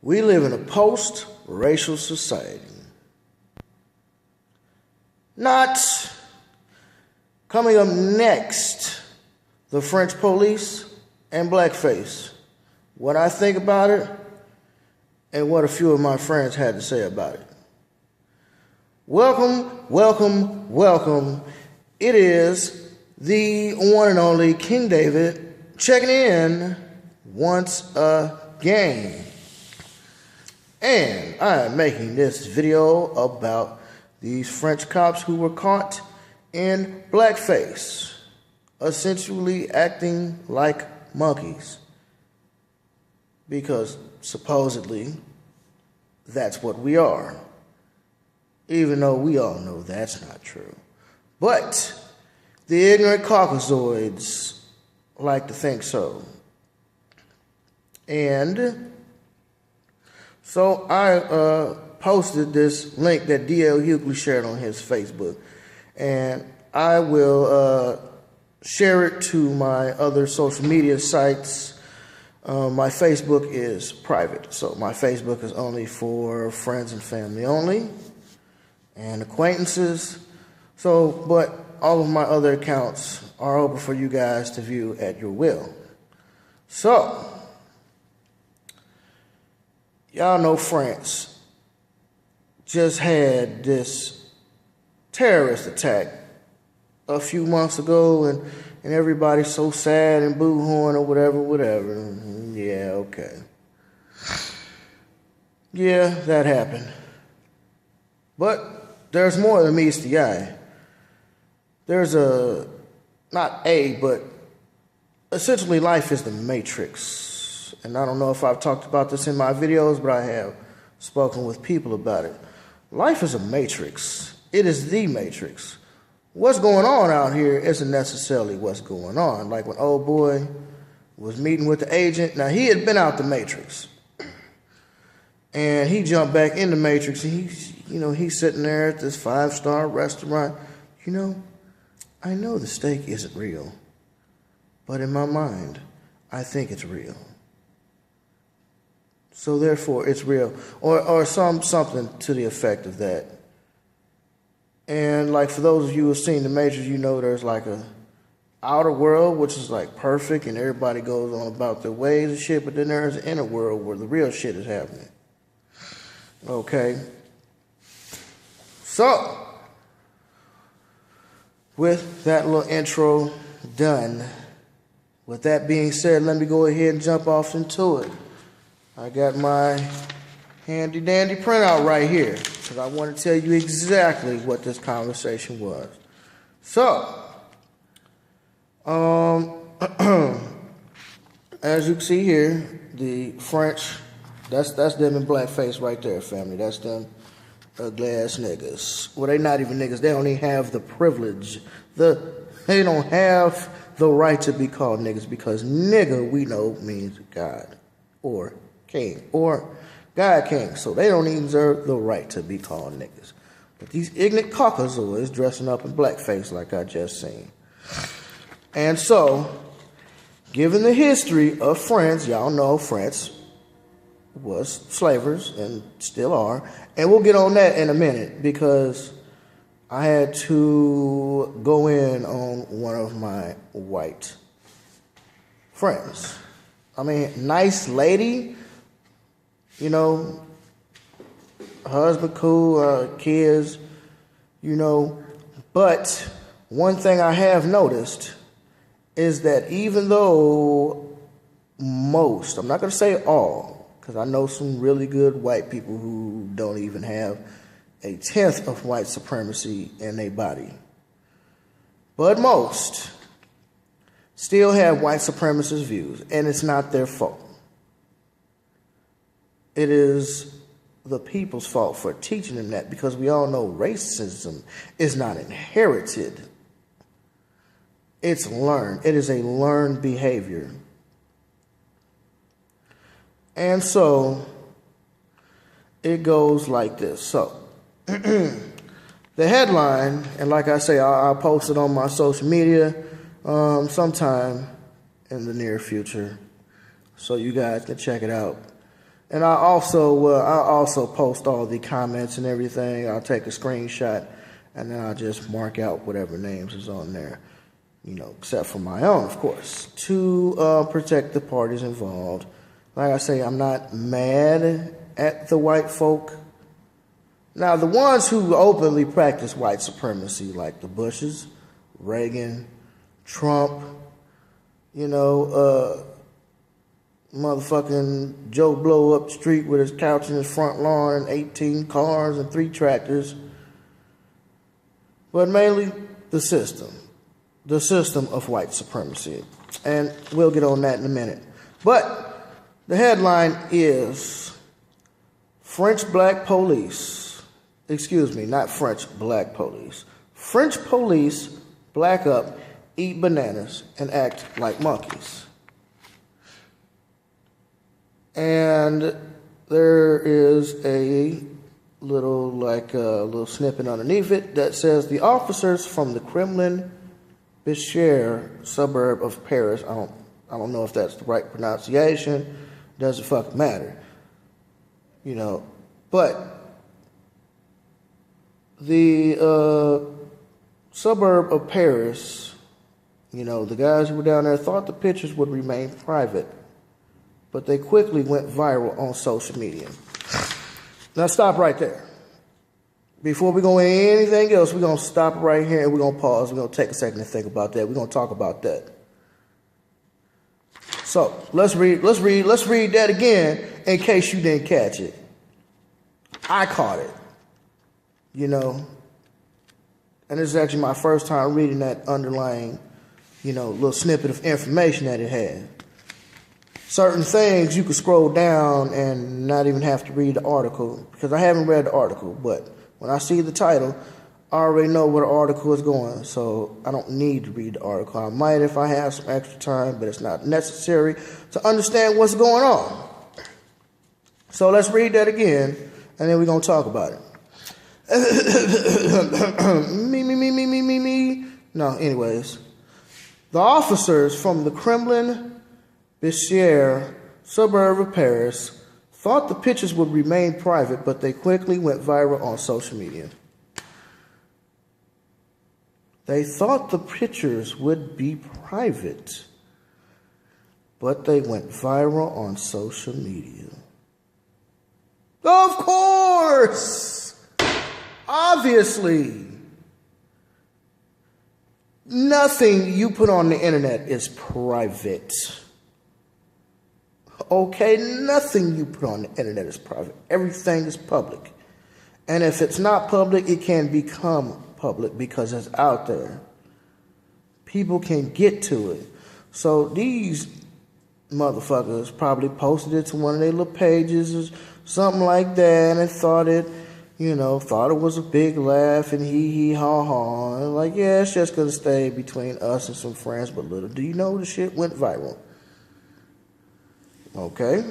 We live in a post-racial society. Not coming up next, the French police and blackface. What I think about it and what a few of my friends had to say about it. Welcome, welcome, welcome. It is the one and only King David checking in once again. And I am making this video about these French cops who were caught in blackface, essentially acting like monkeys. Because supposedly, that's what we are. Even though we all know that's not true. But the ignorant Caucasoids like to think so. And so I posted this link that D.L. Hughley shared on his Facebook. And I will share it to my other social media sites. My Facebook is private. So my Facebook is only for friends and family only and acquaintances. So, but all of my other accounts are open for you guys to view at your will. So, y'all know France just had this terrorist attack a few months ago, and everybody's so sad and boo-hooing or whatever. Yeah, okay. Yeah, that happened. But there's more than meets the eye. There's but essentially life is the matrix. And I don't know if I've talked about this in my videos, but I have spoken with people about it. Life is a matrix. It is the matrix. What's going on out here isn't necessarily what's going on. Like when old boy was meeting with the agent. Now, he had been out the matrix. And he jumped back in the matrix. And he's sitting there at this 5-star restaurant. I know the steak isn't real. But in my mind, I think it's real. So therefore, it's real. Or something to the effect of that. And like for those of you who have seen The Matrix, there's like a outer world, which is like perfect and everybody goes on about their ways and shit, but then there's an inner world where the real shit is happening. Okay. So, with that little intro done, with that being said, let me go ahead and jump off into it. I got my handy dandy printout right here because I want to tell you exactly what this conversation was. So, as you can see here, the French, that's them in blackface right there, family. That's them ugly ass niggas. Well, they not even niggas. They don't even have the privilege. They don't have the right to be called niggas because nigga, we know, means God or king or God king. So they don't even deserve the right to be called niggas. But these ignorant Caucasoids dressing up in blackface like I just seen. And so, given the history of France, y'all know France was slavers and still are. And we'll get on that in a minute because I had to go in on one of my white friends. I mean, nice lady, husband cool, kids, But one thing I have noticed is that even though most, I'm not going to say all, because I know some really good white people who don't even have a tenth of white supremacy in their body. But most still have white supremacist views, and it's not their fault. It is the people's fault for teaching them that, because we all know racism is not inherited. It's learned. It is a learned behavior. And so it goes like this. So the headline, and like I say, I'll post it on my social media sometime in the near future so you guys can check it out. And I also post all the comments and everything. I'll take a screenshot and then I'll just mark out whatever names is on there, except for my own, of course, to protect the parties involved. Like I say, I'm not mad at the white folk. Now, the ones who openly practice white supremacy, like the Bushes, Reagan, Trump, motherfucking Joe Blow up the street with his couch in his front lawn and 18 cars and 3 tractors. But mainly the system of white supremacy. And we'll get on that in a minute. But the headline is French black police. Excuse me, not French black police. French police black up, eat bananas, and act like monkeys. And there is a little snippet underneath it that says the officers from the Kremlin Bicêtre suburb of Paris. I don't know if that's the right pronunciation. Doesn't fucking matter. But the suburb of Paris, the guys who were down there thought the pictures would remain private, but they quickly went viral on social media. Now stop right there. Before we go into anything else, we're going to stop right here and we're going to pause. We're going to take a second to think about that. We're going to talk about that. So let's read that again in case you didn't catch it. I caught it. And this is actually my first time reading that underlying, little snippet of information that it had. Certain things you could scroll down and not even have to read the article, because I haven't read the article, but when I see the title, I already know where the article is going, so I don't need to read the article. I might if I have some extra time, but it's not necessary to understand what's going on. So let's read that again, and then we're going to talk about it. me. No, anyways. The officers from the Kremlin Bicêtre suburb of Paris thought the pictures would remain private, but they quickly went viral on social media. They thought the pictures would be private, but they went viral on social media. Of course! Obviously. Nothing you put on the internet is private. Okay, nothing you put on the internet is private. Everything is public. And if it's not public, it can become public because it's out there. People can get to it. So these motherfuckers probably posted it to one of their little pages or something like that and thought it was a big laugh and hee ha ha. And like, yeah, it's just gonna stay between us and some friends, but little do you know the shit went viral. Okay?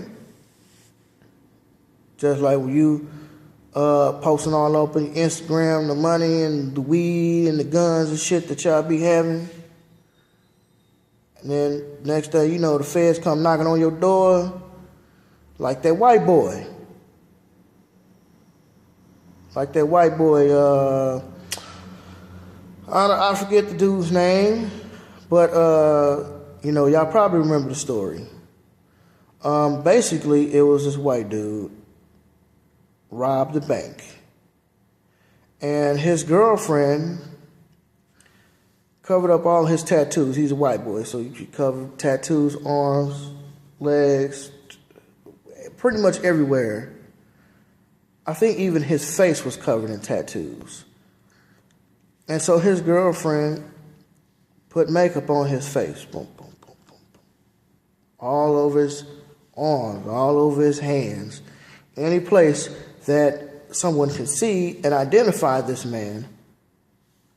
Just like when you posting all up on Instagram the money and the weed and the guns and shit that y'all be having. And then next day, the feds come knocking on your door like that white boy. I forget the dude's name, but, y'all probably remember the story. Basically, it was this white dude robbed the bank. And his girlfriend covered up all his tattoos. He's a white boy, so you could cover tattoos, arms, legs, pretty much everywhere. I think even his face was covered in tattoos. And so his girlfriend put makeup on his face. Boom, boom, boom, boom, boom. All over his arms, all over his hands. Any place that someone could see and identify this man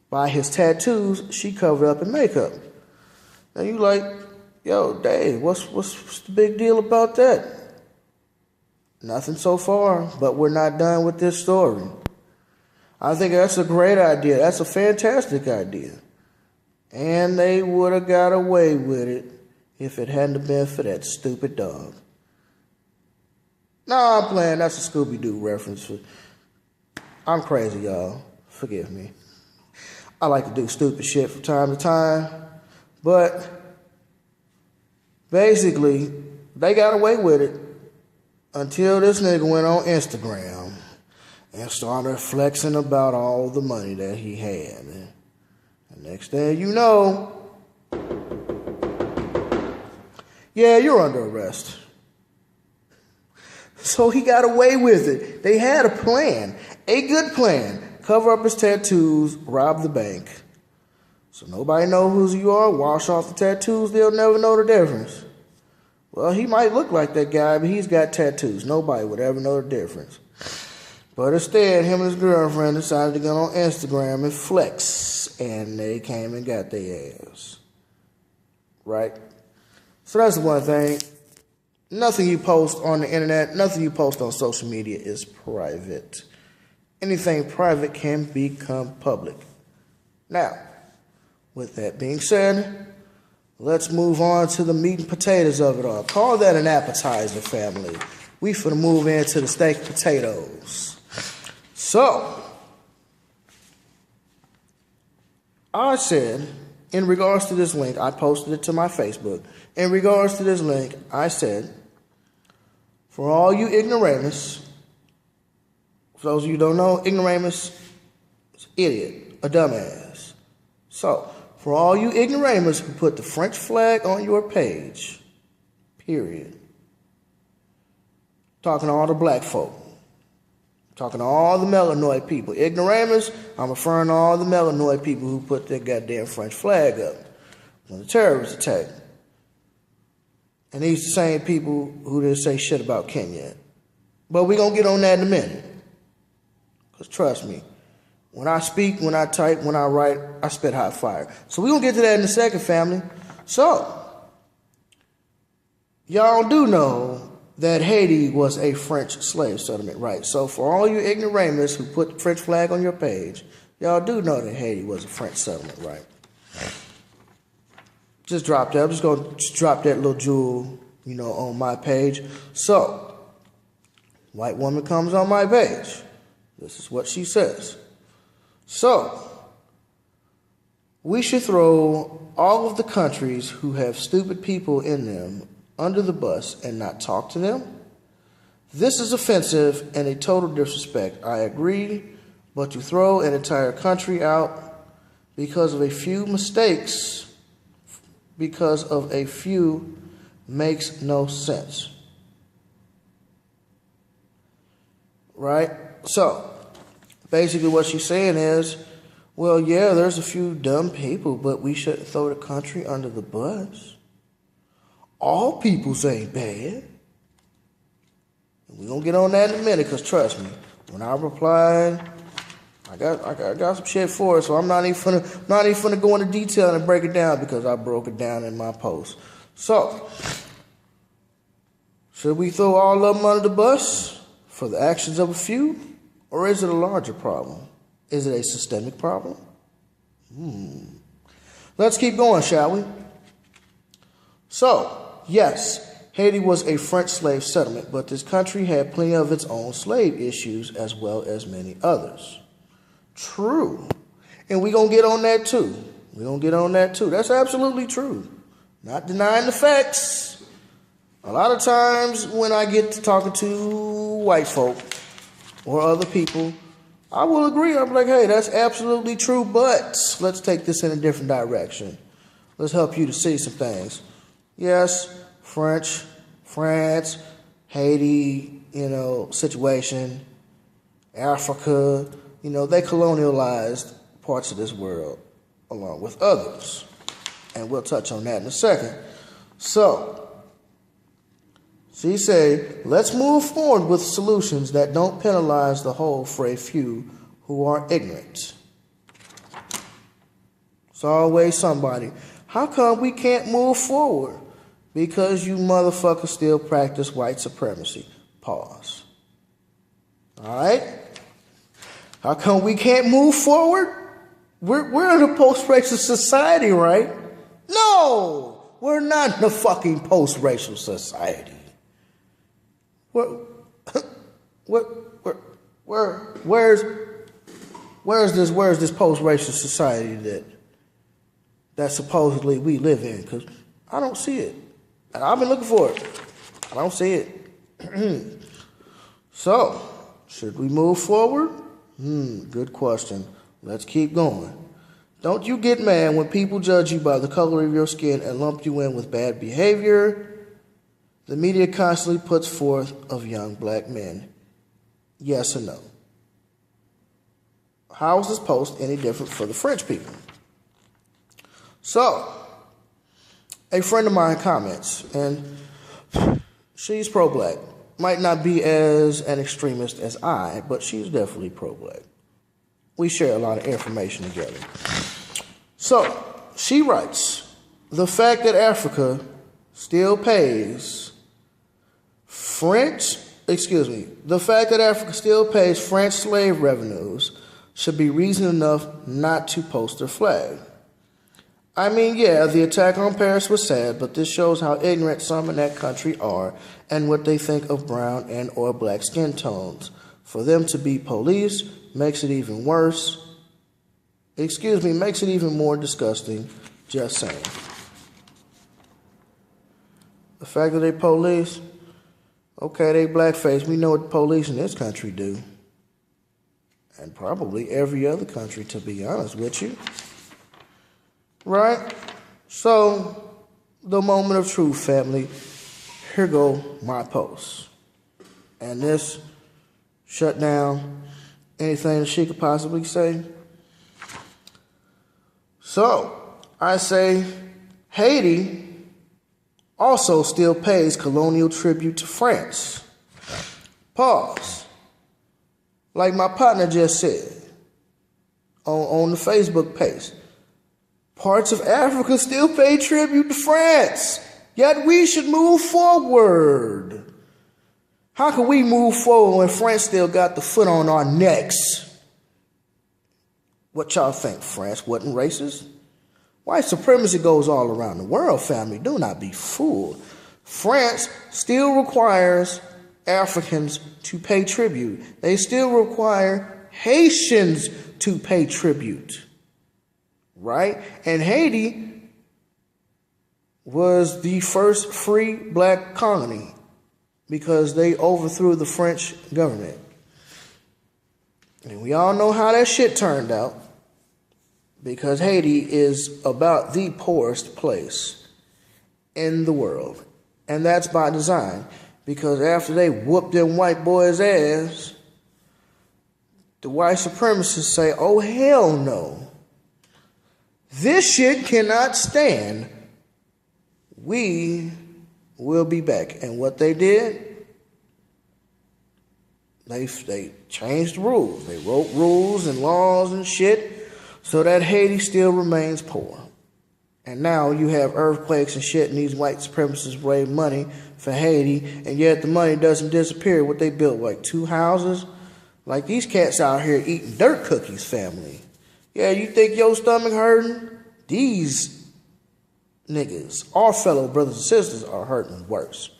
by his tattoos, she covered up in makeup. Now you like, yo, Dave, what's the big deal about that? Nothing so far, but we're not done with this story. I think that's a great idea. That's a fantastic idea. And they would have got away with it if it hadn't been for that stupid dog. Nah, I'm playing. That's a Scooby-Doo reference. I'm crazy, y'all. Forgive me. I like to do stupid shit from time to time. But basically, they got away with it until this nigga went on Instagram and started flexing about all the money that he had. And the next thing you know, yeah, you're under arrest. So he got away with it. They had a plan, a good plan. Cover up his tattoos, rob the bank. So nobody know who you are, wash off the tattoos, they'll never know the difference. Well, he might look like that guy, but he's got tattoos. Nobody would ever know the difference. But instead, him and his girlfriend decided to go on Instagram and flex. And they came and got their ass. Right? So that's the one thing. Nothing you post on the internet, nothing you post on social media is private. Anything private can become public. Now, with that being said, let's move on to the meat and potatoes of it all. Call that an appetizer, family. We finna move into the steak potatoes. So, I said, in regards to this link, I posted it to my Facebook. In regards to this link, I said, for all you ignoramus, for those of you who don't know, ignoramus is an idiot, a dumbass. So, for all you ignoramus who put the French flag on your page, period. Talking to all the black folk. Talking to all the melanoid people. Ignoramus, I'm referring to all the melanoid people who put their goddamn French flag up when the terrorists attacked. And these the same people who didn't say shit about Kenya. But we're going to get on that in a minute. Because trust me, when I speak, when I type, when I write, I spit hot fire. So we're going to get to that in a second, family. So, y'all do know that Haiti was a French slave settlement, right? So for all you ignoramus who put the French flag on your page, y'all do know that Haiti was a French settlement, right? Just drop that. I'm just going to drop that little jewel, on my page. So, white woman comes on my page. This is what she says. So, we should throw all of the countries who have stupid people in them under the bus and not talk to them? This is offensive and a total disrespect. I agree, but to throw an entire country out because of a few mistakes, makes no sense. Right? So, basically what she's saying is, well, yeah, there's a few dumb people, but we shouldn't throw the country under the bus. All peoples ain't bad. We're going to get on that in a minute, because trust me, when I replied, I got some shit for it, so I'm not even finna go into detail and break it down, because I broke it down in my post. So, should we throw all of them under the bus for the actions of a few? Or is it a larger problem? Is it a systemic problem? Let's keep going, shall we? So, yes, Haiti was a French slave settlement, but this country had plenty of its own slave issues as well as many others. True. And we're going to get on that too. That's absolutely true. Not denying the facts. A lot of times when I get to talking to white folk or other people, I will agree. I'm like, hey, that's absolutely true, but let's take this in a different direction. Let's help you to see some things. Yes, France, Haiti, situation, Africa, they colonialized parts of this world along with others. And we'll touch on that in a second. So, she said, let's move forward with solutions that don't penalize the whole for a few who are ignorant. It's always somebody. How come we can't move forward? Because you motherfuckers still practice white supremacy. Pause. All right? How come we can't move forward? We're in a post-racial society, right? No! We're not in a fucking post-racial society. What? Where's this post-racist society that supposedly we live in? Because I don't see it, and I've been looking for it. I don't see it. So, should we move forward? Good question. Let's keep going. Don't you get mad when people judge you by the color of your skin and lump you in with bad behavior the media constantly puts forth of young black men? Yes or no? How is this post any different for the French people? So, a friend of mine comments, and she's pro-black. Might not be as an extremist as I, but she's definitely pro-black. We share a lot of information together. So, she writes, the fact that Africa still pays French slave revenues should be reason enough not to post their flag. I mean, yeah, the attack on Paris was sad, but this shows how ignorant some in that country are and what they think of brown and or black skin tones. For them to be police makes it even worse. Makes it even more disgusting. Just saying. The fact that they police, okay, they blackface. We know what the police in this country do. And probably every other country, to be honest with you. Right? So, the moment of truth, family. Here go my post. And this shut down anything that she could possibly say. So, I say, Haiti also still pays colonial tribute to France. Pause. Like my partner just said on the Facebook page. Parts of Africa still pay tribute to France. Yet we should move forward. How can we move forward when France still got the foot on our necks? What y'all think? France wasn't racist? White supremacy goes all around the world, family. Do not be fooled. France still requires Africans to pay tribute. They still require Haitians to pay tribute. Right? And Haiti was the first free black colony because they overthrew the French government. And we all know how that shit turned out because Haiti is about the poorest place in the world. And that's by design because after they whooped them white boys' ass, the white supremacists say, oh, hell no. This shit cannot stand. We will be back. And what they did, they changed the rules. They wrote rules and laws and shit so that Haiti still remains poor. And now you have earthquakes and shit and these white supremacists raise money for Haiti, and yet the money doesn't disappear. What they built, like 2 houses? Like these cats out here eating dirt cookies, family. Yeah, you think your stomach hurting? These niggas, our fellow brothers and sisters, are hurting worse.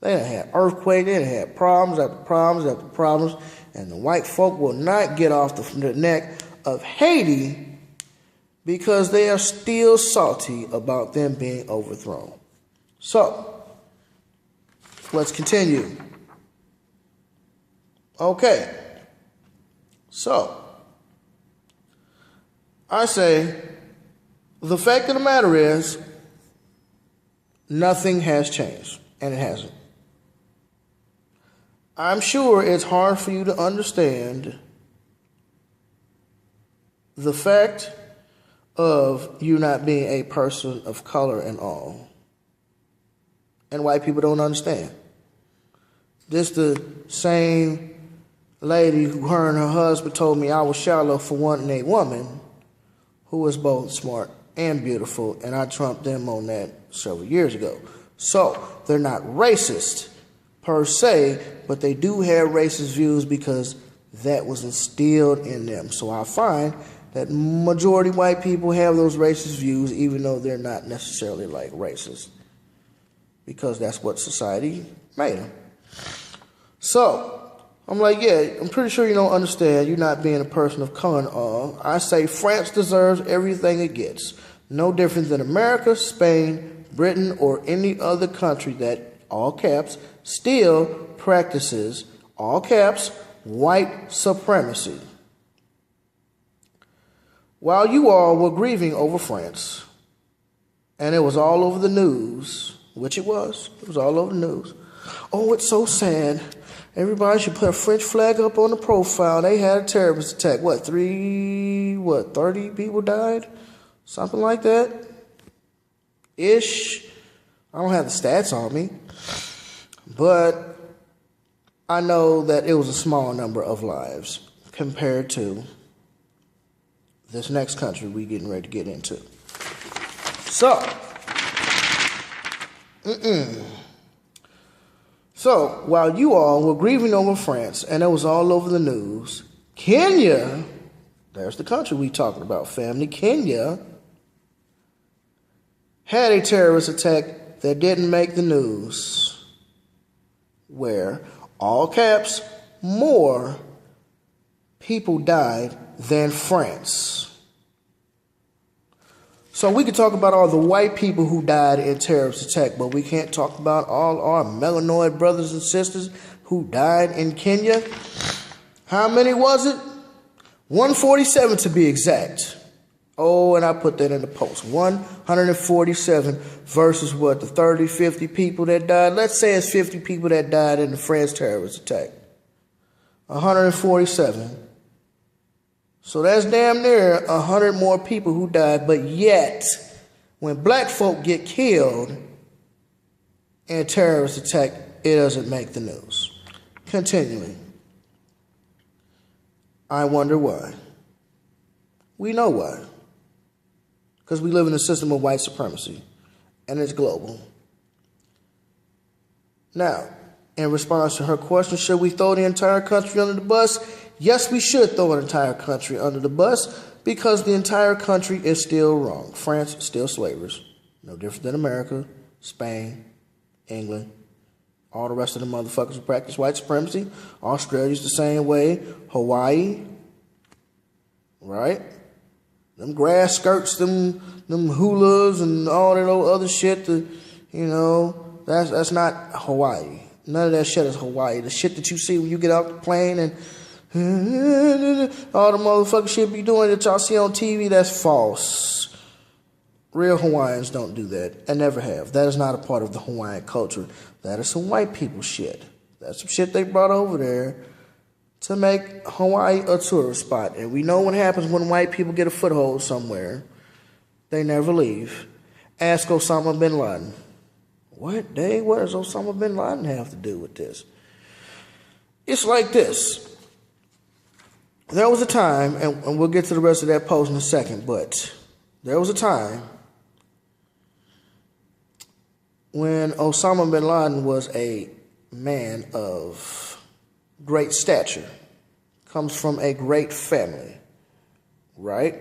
They done had earthquake, they done had problems after problems after problems, and the white folk will not get off the neck of Haiti because they are still salty about them being overthrown. So, let's continue. Okay. So, I say, the fact of the matter is, nothing has changed, and it hasn't. I'm sure it's hard for you to understand the fact of you not being a person of color and all. And white people don't understand. This the same lady who her and her husband told me I was shallow for wanting a woman who was both smart and beautiful, and I trumped them on that several years ago. So, they're not racist per se, but they do have racist views because that was instilled in them. So I find that majority white people have those racist views even though they're not necessarily like racist because that's what society made them. So, I'm like, yeah, I'm pretty sure you don't understand. You're not being a person of color. I say France deserves everything it gets. No different than America, Spain, Britain, or any other country that, all caps, still practices, all caps, white supremacy. While you all were grieving over France, and it was all over the news, which it was all over the news. Oh, it's so sad. Everybody should put a French flag up on the profile. They had a terrorist attack. 30 people died? Something like that? Ish. I don't have the stats on me. But I know that it was a small number of lives compared to this next country we getting ready to get into. So, So, while you all were grieving over France, and it was all over the news, Kenya, there's the country we talking about, family, Kenya, had a terrorist attack that didn't make the news, where, all caps, more people died than France. So we could talk about all the white people who died in terrorist attack, but we can't talk about all our melanoid brothers and sisters who died in Kenya. How many was it? 147 to be exact. Oh, and I put that in the post. 147 versus what? The 30, 50 people that died? Let's say it's 50 people that died in the France terrorist attack. 147. So that's damn near 100 more people who died, but yet, when black folk get killed in a terrorist attack, it doesn't make the news. Continuing. I wonder why. We know why. Because we live in a system of white supremacy, and it's global. Now, in response to her question, should we throw the entire country under the bus? Yes, we should throw an entire country under the bus because the entire country is still wrong. France, still slavers. No different than America, Spain, England, all the rest of the motherfuckers who practice white supremacy. Australia's the same way. Hawaii, right? Them grass skirts, them hulas and all that old other shit, that's not Hawaii. None of that shit is Hawaii. The shit that you see when you get off the plane and all the motherfucking shit be doing that y'all see on TV, that's false. Real Hawaiians don't do that and never have. That is not a part of the Hawaiian culture. That is some white people shit. That's some shit they brought over there to make Hawaii a tourist spot. And we know what happens when white people get a foothold somewhere. They never leave. Ask Osama bin Laden. What does Osama bin Laden have to do with this? It's like this. There was a time, and we'll get to the rest of that post in a second, but there was a time when Osama bin Laden was a man of great stature, comes from a great family, right?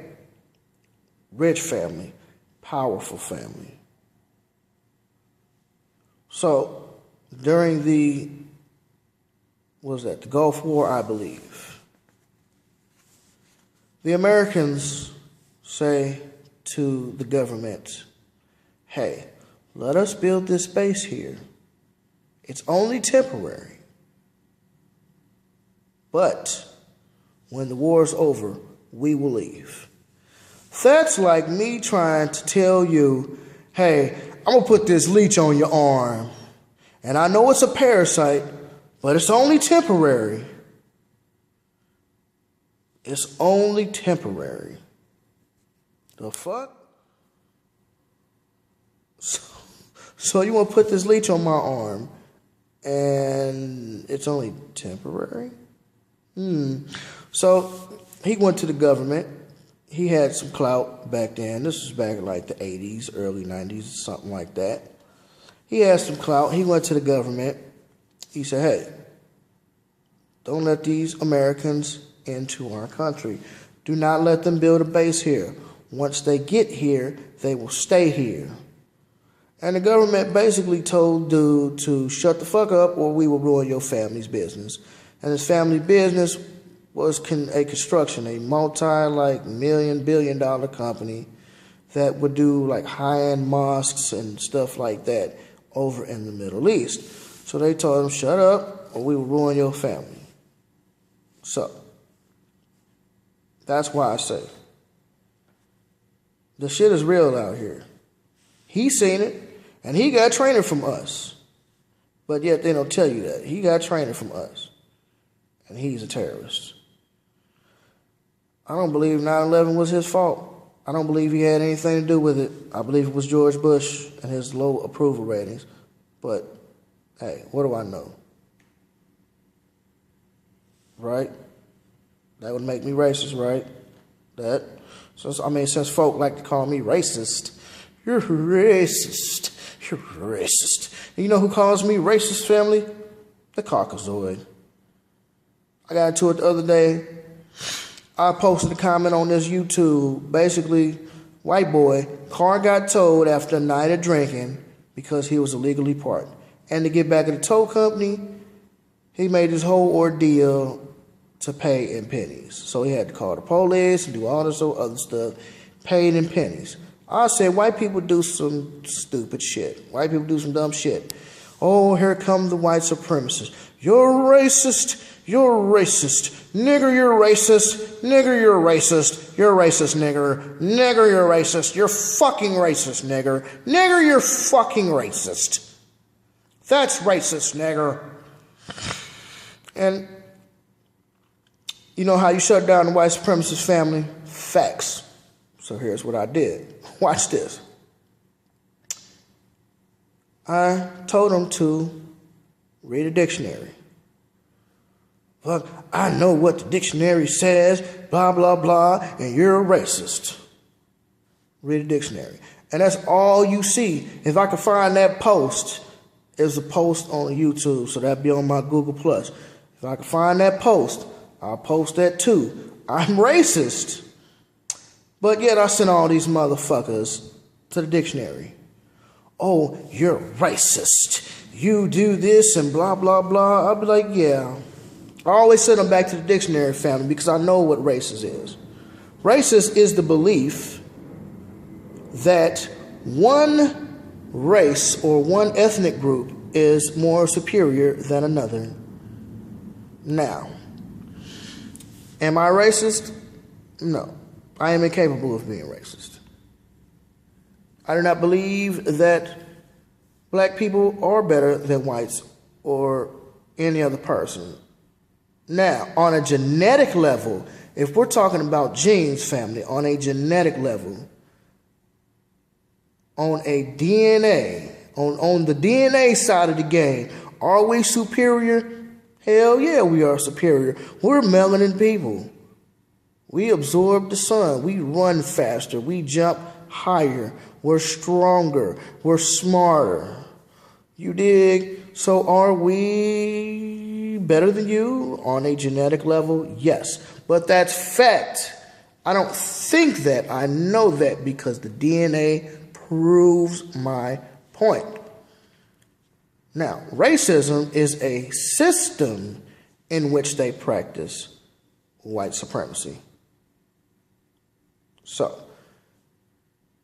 Rich family, powerful family. So during the Gulf War, I believe, the Americans say to the government, hey, let us build this base here. It's only temporary. But when the war's over, we will leave. That's like me trying to tell you, hey, I'm going to put this leech on your arm. And I know it's a parasite, but it's only temporary. It's only temporary. The fuck? So you want to put this leech on my arm and it's only temporary? So he went to the government. He had some clout back then. This was back in like the 80s, early 90s, something like that. He had some clout. He went to the government. He said, hey, don't let these Americans into our country. Do not let them build a base here. Once they get here, they will stay here. And the government basically told dude to shut the fuck up or we will ruin your family's business. and his family business was a construction, a multi-million-billion-dollar company that would do like high-end mosques and stuff like that over in the Middle East. So they told him, shut up or we will ruin your family. So that's why I say the shit is real out here. He seen it and he got training from us. But yet they don't tell you that. He got training from us. And he's a terrorist. I don't believe 9/11 was his fault. I don't believe he had anything to do with it. I believe it was George Bush and his low approval ratings. But, hey, what do I know? Right? That would make me racist, right? Since folk like to call me racist. You're racist. You're racist. And you know who calls me racist, family? The Caucasoid. I got into it the other day. I posted a comment on this YouTube. Basically, white boy, car got towed after a night of drinking because he was illegally parked. And to get back at the tow company, he made his whole ordeal to pay in pennies. So he had to call the police and do all this other stuff, paid in pennies. I said, white people do some stupid shit. White people do some dumb shit. Oh, here come the white supremacists. You're racist. You're racist. Nigger, you're racist. Nigger, you're racist. You're racist, nigger. Nigger, you're racist. You're fucking racist, nigger. Nigger, you're fucking racist. That's racist, nigger. And you know how you shut down the white supremacist family? Facts. So here's what I did. Watch this. I told them to read a dictionary. Look, I know what the dictionary says, blah, blah, blah, and you're a racist. Read a dictionary. And that's all you see. If I can find that post, it's a post on YouTube, so that'd be on my Google+. If I can find that post, I'll post that too. I'm racist. But yet I sent all these motherfuckers to the dictionary. Oh, you're racist. You do this and blah, blah, blah. I'll be like, yeah. I always send them back to the dictionary family because I know what racist is. Racist is the belief that one race or one ethnic group is more superior than another. Now, am I racist? No. I am incapable of being racist. I do not believe that black people are better than whites or any other person. Now, on a genetic level, if we're talking about genes, family, on a genetic level, on a DNA, on the DNA side of the game, are we superior? Hell yeah, we are superior. We're melanin people. We absorb the sun. We run faster. We jump higher. We're stronger. We're smarter. You dig? So are we better than you on a genetic level? Yes. But that's fact. I don't think that. I know that because the DNA proves my point. Now, racism is a system in which they practice white supremacy. So,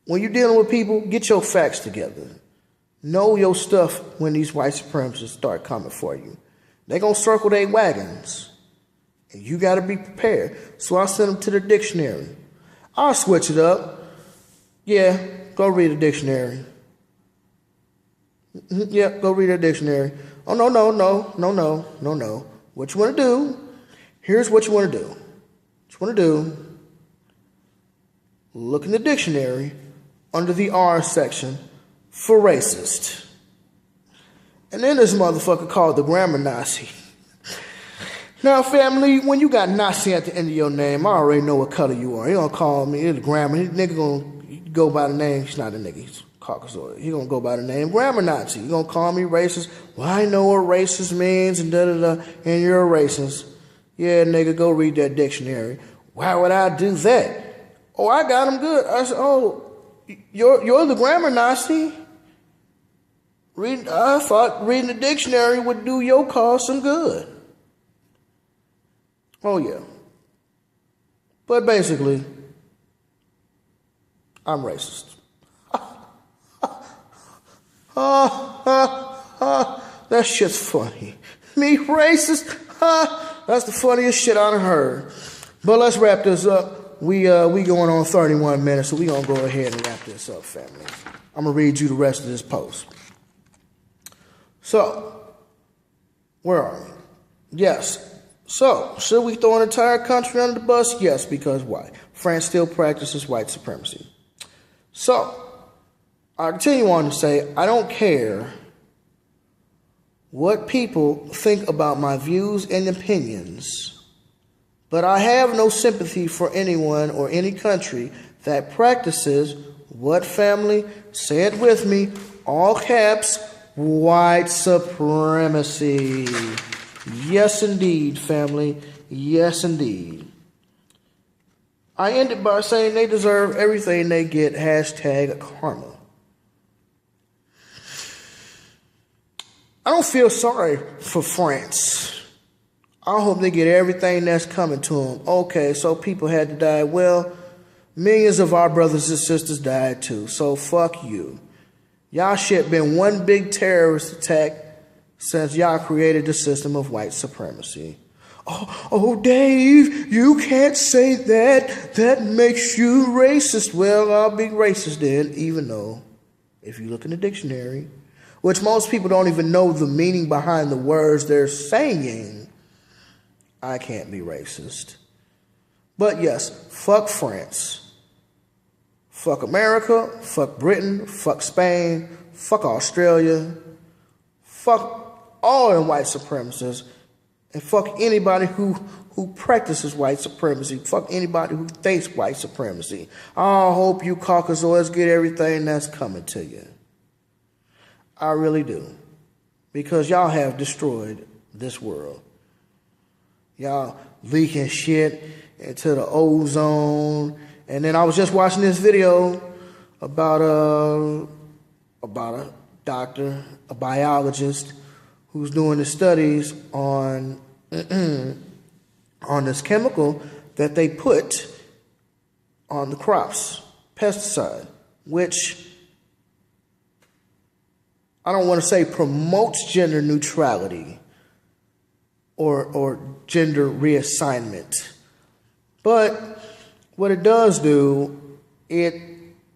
when you're dealing with people, get your facts together. Know your stuff when these white supremacists start coming for you. They're going to circle their wagons. And you got to be prepared. So I send them to the dictionary. I'll switch it up. Yeah, go read a dictionary. Yeah, go read a dictionary. Oh, no. What you want to do, here's what you want to do. What you want to do, look in the dictionary under the R section for racist. And then this motherfucker called the grammar Nazi. Now, family, when you got Nazi at the end of your name, I already know what color you are. He gonna call me the grammar. This nigga gonna go by the name. He's not a nigga. He's Caucasoid. He gonna go by the name grammar Nazi. You gonna call me racist? Well, I know what racist means and da-da-da, and you're a racist. Yeah, nigga, go read that dictionary. Why would I do that? Oh, I got him good. I said, oh, you're the grammar Nazi? I thought reading the dictionary would do your cause some good. Oh, yeah. But basically, I'm racist. That shit's funny. Me racist? That's the funniest shit I done heard. But let's wrap this up. We going on 31 minutes, so we gonna go ahead and wrap this up, family. I'm gonna read you the rest of this post. So, where are we? Yes. So, should we throw an entire country under the bus? Yes, because why? France still practices white supremacy. So, I continue on to say, I don't care what people think about my views and opinions, but I have no sympathy for anyone or any country that practices what, family? Say it with me, all caps, white supremacy. Yes, indeed, family. Yes, indeed. I ended by saying they deserve everything they get. Hashtag karma. I don't feel sorry for France. I hope they get everything that's coming to them. Okay, so people had to die. Well, millions of our brothers and sisters died too. So fuck you. Y'all shit been one big terrorist attack since y'all created the system of white supremacy. Oh, Dave, you can't say that. That makes you racist. Well, I'll be racist then, even though, if you look in the dictionary, which most people don't even know the meaning behind the words they're saying, I can't be racist. But yes, fuck France. Fuck America. Fuck Britain. Fuck Spain. Fuck Australia. Fuck all them white supremacists. And fuck anybody who practices white supremacy. Fuck anybody who thinks white supremacy. I hope you Caucasoids get everything that's coming to you. I really do. Because y'all have destroyed this world. Y'all leaking shit into the ozone. And then I was just watching this video about a doctor, a biologist, who's doing the studies on this chemical that they put on the crops, pesticide, which I don't want to say promotes gender neutrality or gender reassignment, but what it does do, it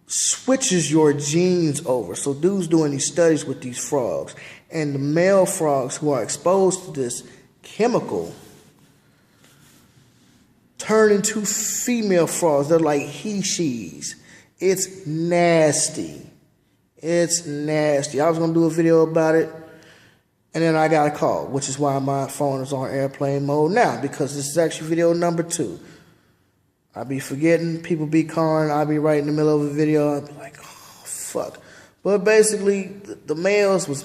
switches your genes over. So dudes doing these studies with these frogs, and the male frogs who are exposed to this chemical turn into female frogs. They're like he-she's. It's nasty. It's nasty. I was going to do a video about it, and then I got a call, which is why my phone is on airplane mode now, because this is actually video number 2. I be forgetting, people be calling, I be right in the middle of a video, I be like, oh, fuck. But basically, the males was